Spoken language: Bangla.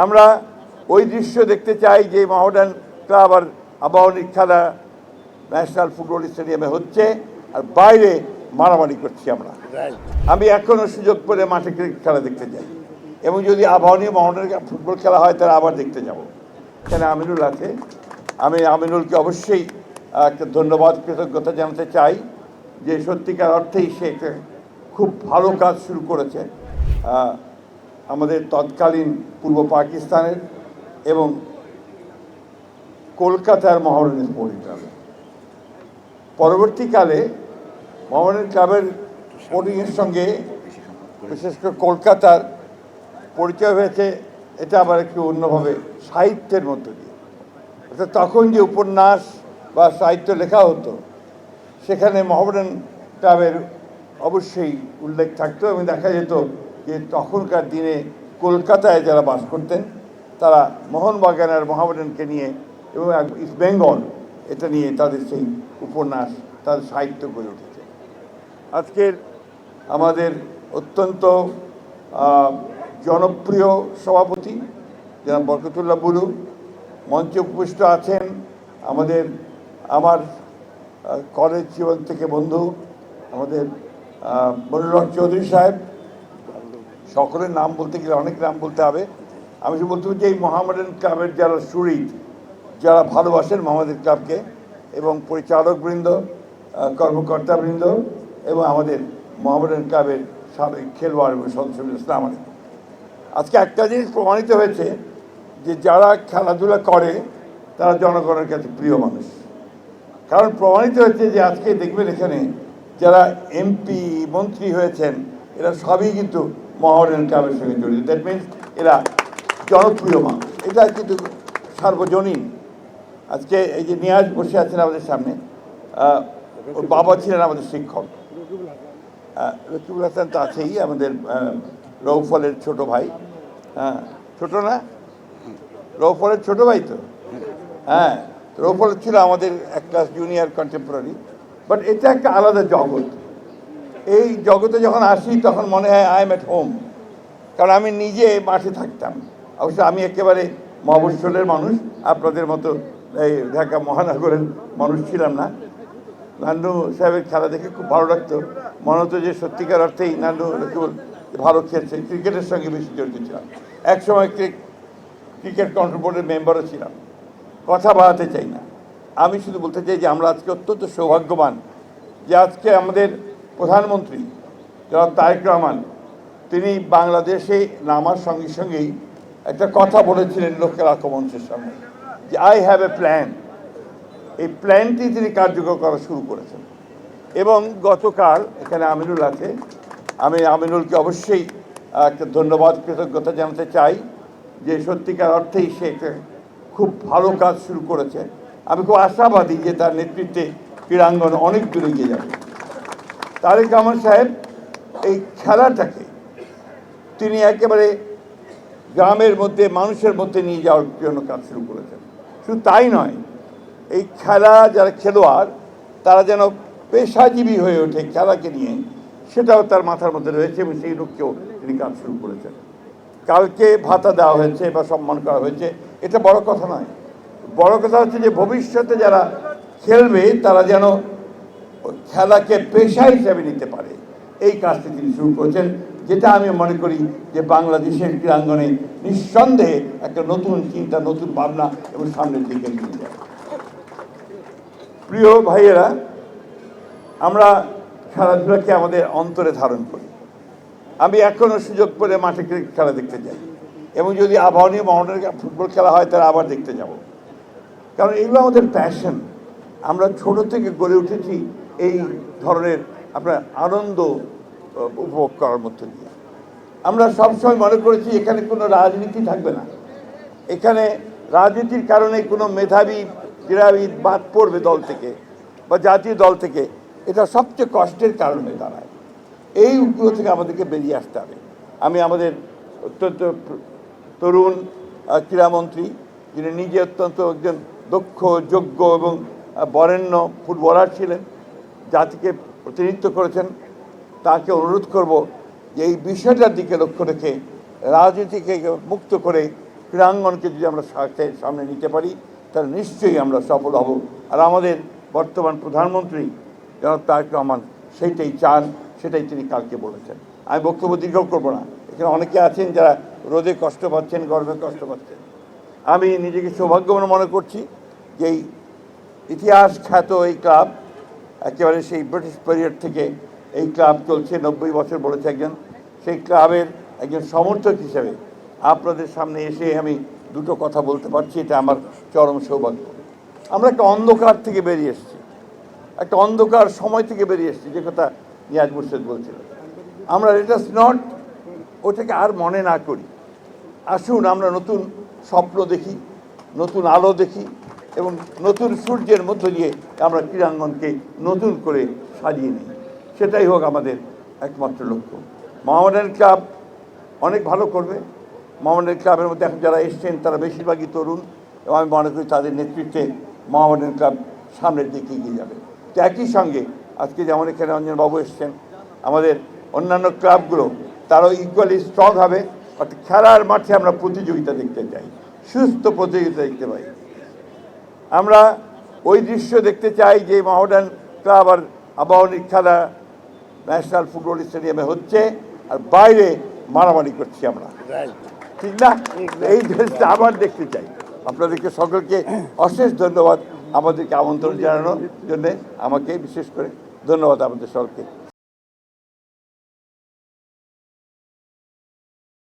আমরা ওই দৃশ্য দেখতে চাই যে মোহামেডান ক্লাব আর আবাহনীর খেলা ন্যাশনাল ফুটবল স্টেডিয়ামে হচ্ছে, আর বাইরে মারামারি করছি আমরা। আমি এখনও সুযোগ পেলে মাঠে ক্রিকেট খেলা দেখতে যাই, এবং যদি আবাহনী মোহামেডানের ফুটবল খেলা হয় তাহলে আবার দেখতে যাব। এখানে আমিনুল আছে, আমি আমিনুলকে অবশ্যই একটা ধন্যবাদ, কৃতজ্ঞতা জানাতে চাই যে সত্যিকার অর্থেই সে একটা খুব ভালো কাজ শুরু করেছে আমাদের তৎকালীন পূর্ব পাকিস্তানের এবং কলকাতার মোহামেডান স্পোর্টিং ক্লাবে। পরবর্তীকালে মোহামেডান ক্লাবের স্পোর্টিংয়ের সঙ্গে বিশেষ করে কলকাতার পরিচয় হয়েছে, এটা আবার একটু অন্যভাবে সাহিত্যের মধ্য দিয়ে। অর্থাৎ তখন যে উপন্যাস বা সাহিত্য লেখা হতো সেখানে মোহামেডান ক্লাবের অবশ্যই উল্লেখ থাকতো, এবং দেখা যেত যে তখনকার দিনে কলকাতায় যারা বাস করতেন তারা মোহনবাগান আর মোহামেডানকে নিয়ে এবং ইস্ট বেঙ্গল এটা নিয়ে তাদের সেই উপন্যাস, তাদের সাহিত্য গড়ে উঠেছে। আজকের আমাদের অত্যন্ত জনপ্রিয় সভাপতি জনাব বরকতুল্লাহ বুলু মঞ্চে উপবিষ্ট আছেন, আমার কলেজ জীবন থেকে বন্ধু আমাদের মনিরুল হক চৌধুরী সাহেব। সকলের নাম বলতে গেলে অনেক নাম বলতে হবে, আমি শুধু বলতে চাই এই মোহামেডান ক্লাবের যারা শরীর, যারা ভালোবাসেন মোহামেডান ক্লাবকে, এবং পরিচালকবৃন্দ, কর্মকর্তাবৃন্দ এবং আমাদের মোহামেডান ক্লাবের সাবেক খেলোয়াড় এবং সদস্যবৃন্দ, আসসালামু আলাইকুম। আজকে একটা জিনিস প্রমাণিত হয়েছে যে যারা খেলাধুলা করে তারা জনগণের কাছে প্রিয় মানুষ। কারণ প্রমাণিত হয়েছে যে আজকে দেখবেন এখানে যারা এমপি মন্ত্রী হয়েছেন এরা সবই কিন্তু মোহামেডান ক্লাবের সঙ্গে জড়িত। দ্যাট মিনস এরা জনপ্রিয় মানুষ, এটা কিন্তু সার্বজনীন। আজকে এই যে নিয়াজ বসে আছেন আমাদের সামনে, ওর বাবা ছিলেন আমাদের শিক্ষক। রকিবুল হাসান তো আছেই, আমাদের রৌফলের ছোট ভাই। হ্যাঁ, ছোট না, রৌফলের ছোট ভাই তো। হ্যাঁ, রৌফল ছিল আমাদের এক ক্লাস জুনিয়র কন্টেম্পোরারি। বাট এটা একটা আলাদা জগৎ। এই জগতে যখন আসি তখন মনে হয় আই এম এট হোম, কারণ আমি নিজে মাঠে থাকতাম। অবশ্য আমি একেবারে মফস্বলের মানুষ, আপনাদের মতো এই ঢাকা মহানগরের মানুষ ছিলাম না। নান্নু সাহেবের খেলা দেখে খুব ভালো লাগতো, মনে হতো যে সত্যিকার অর্থেই নান্নু কেবল ভালো খেলছে। ক্রিকেটের সঙ্গে বেশি জড়িত ছিলাম, একসময় ক্রিকেট কন্ট্রোল বোর্ডের মেম্বারও ছিলাম। কথা বাড়াতে চাই না, আমি শুধু বলতে চাই যে আমরা আজকে অত্যন্ত সৌভাগ্যবান যে আজকে আমাদের প্রধানমন্ত্রী জনাব তারেক রহমান তিনি বাংলাদেশে নামার সঙ্গে সঙ্গেই একটা কথা বলেছিলেন লোকের আক্রমণের সামনে, যে আই হ্যাভ এ প্ল্যান। এই প্ল্যানটি তিনি কার্যকর করা শুরু করেছেন। এবং গতকাল এখানে আমিনুল আছে, আমি আমিনুলকে অবশ্যই একটা ধন্যবাদ, কৃতজ্ঞতা জানাতে চাই যে সত্যিকার অর্থেই সে একটা খুব ভালো কাজ শুরু করেছে। আমি খুব আশাবাদী যে তার নেতৃত্বে ক্রীড়াঙ্গন অনেক দূরে এগিয়ে যাবে। তারেক রহমান সাহেব এই খেলাটাকে তিনি একেবারে গ্রামের মধ্যে, মানুষের মধ্যে নিয়ে যাওয়ার জন্য কাজ শুরু করেছেন। শুধু তাই নয়, এই খেলা যারা খেলোয়াড় তারা যেন পেশাজীবী হয়ে ওঠে খেলাকে নিয়ে, সেটাও তার মাথার মধ্যে রয়েছে, এবং সেই লক্ষ্যেও তিনি কাজ শুরু করেছেন। কালকে ভাতা দেওয়া হয়েছে বা সম্মান করা হয়েছে, এটা বড় কথা নয়। বড় কথা হচ্ছে যে ভবিষ্যতে যারা খেলবে তারা যেন খেলাকে পেশা হিসাবে নিতে পারে, এই কাজটি তিনি শুরু করেছেন, যেটা আমি মনে করি যে বাংলাদেশের ক্রীড়াঙ্গনে নিঃসন্দেহে একটা নতুন চিন্তা, নতুন ভাবনা এবং সামনের দিকে নিয়ে যায়। প্রিয় ভাইয়েরা, আমরা খেলাধুলাকে আমাদের অন্তরে ধারণ করি। আমি এখনও সুযোগ পেলে মাঠে ক্রিকেট খেলা দেখতে যাই, এবং যদি আবাহনী মোহামেডানের ফুটবল খেলা হয় তাহলে আবার দেখতে যাব। কারণ এগুলো আমাদের প্যাশন। আমরা ছোট থেকে গড়ে উঠেছি এই ধরনের আপনার আনন্দ উপভোগ করার মধ্যে দিয়ে। আমরা সবসময় মনে করেছি এখানে কোনো রাজনীতি থাকবে না, এখানে রাজনীতির কারণে কোনো মেধাবী ক্রীড়াবিদ বাদ পড়বে দল থেকে বা জাতীয় দল থেকে, এটা সবচেয়ে কষ্টের কারণ হয়ে দাঁড়ায়। এই উপগ্রহ থেকে আমাদেরকে বেরিয়ে আসতে হবে। আমি আমাদের অত্যন্ত তরুণ ক্রীড়ামন্ত্রী, যিনি নিজে অত্যন্ত একজন দক্ষ, যোগ্য এবং বরেণ্য ফুটবলার ছিলেন, জাতিকে প্রতিনিধিত্ব করেছেন, তাকে অনুরোধ করব যে এই বিষয়টার দিকে লক্ষ্য রেখে রাজনীতিকে মুক্ত করে ক্রীড়াঙ্গনকে যদি আমরা সামনে নিতে পারি তাহলে নিশ্চয়ই আমরা সফল হব। আর আমাদের বর্তমান প্রধানমন্ত্রী জনাব তারেক রহমান সেইটাই চান, সেটাই তিনি কালকে বলেছেন। আমি বক্তব্য দীর্ঘ করবো না, এখানে অনেকে আছেন যারা রোদে কষ্ট পাচ্ছেন, গরমে কষ্ট পাচ্ছেন। আমি নিজেকে সৌভাগ্যবান মনে করছি যে এই ইতিহাস খ্যাত এই ক্লাব, একেবারে সেই ব্রিটিশ পিরিয়ড থেকে এই ক্লাব চলছে, 90 বছর বলেছে একজন, সেই ক্লাবের একজন সমর্থক হিসেবে আপনাদের সামনে এসে আমি দুটো কথা বলতে পারছি, এটা আমার চরম সৌভাগ্য। আমরা একটা অন্ধকার থেকে বেরিয়ে এসেছি, একটা অন্ধকার সময় থেকে বেরিয়ে এসেছি, যে কথা নিয়াজ মুর্শেদ বলছিল। আমরা লেটাস নট ওটাকে আর মনে না করি, আসুন আমরা নতুন স্বপ্ন দেখি, নতুন আলো দেখি এবং নতুন সূর্যের মধ্য দিয়ে আমরা ক্রীড়াঙ্গনকে নতুন করে সাজিয়ে নিই। সেটাই হোক আমাদের একমাত্র লক্ষ্য। মোহামেডান ক্লাব অনেক ভালো করবে। মোহামেডান ক্লাবের মধ্যে এখন যারা এসছেন তারা বেশিরভাগই তরুণ, এবং আমি মনে করি তাদের নেতৃত্বে মোহামেডান ক্লাব সামনের দিকে এগিয়ে যাবে। তো একই সঙ্গে আজকে যেমন এখানে অঞ্জনবাবু এসছেন, আমাদের অন্যান্য ক্লাবগুলো তারাও ইকুয়ালি স্ট্রং হবে। অর্থাৎ খেলার মাঠে আমরা প্রতিযোগিতা দেখতে চাই, সুস্থ প্রতিযোগিতা দেখতে পাই। আমরা ওই দৃশ্য দেখতে চাই যে মোহামেডান ক্লাব আর আবাহনীর খেলা ন্যাশনাল ফুটবল স্টেডিয়ামে হচ্ছে, আর বাইরে মারামারি করছি আমরা, ঠিক না? এই দেশটা আবার দেখতে চাই। আপনাদেরকে সকলকে অশেষ ধন্যবাদ আমাদেরকে আমন্ত্রণ জানানোর জন্যে, আমাকে বিশেষ করে ধন্যবাদ আমাদের সকলকে।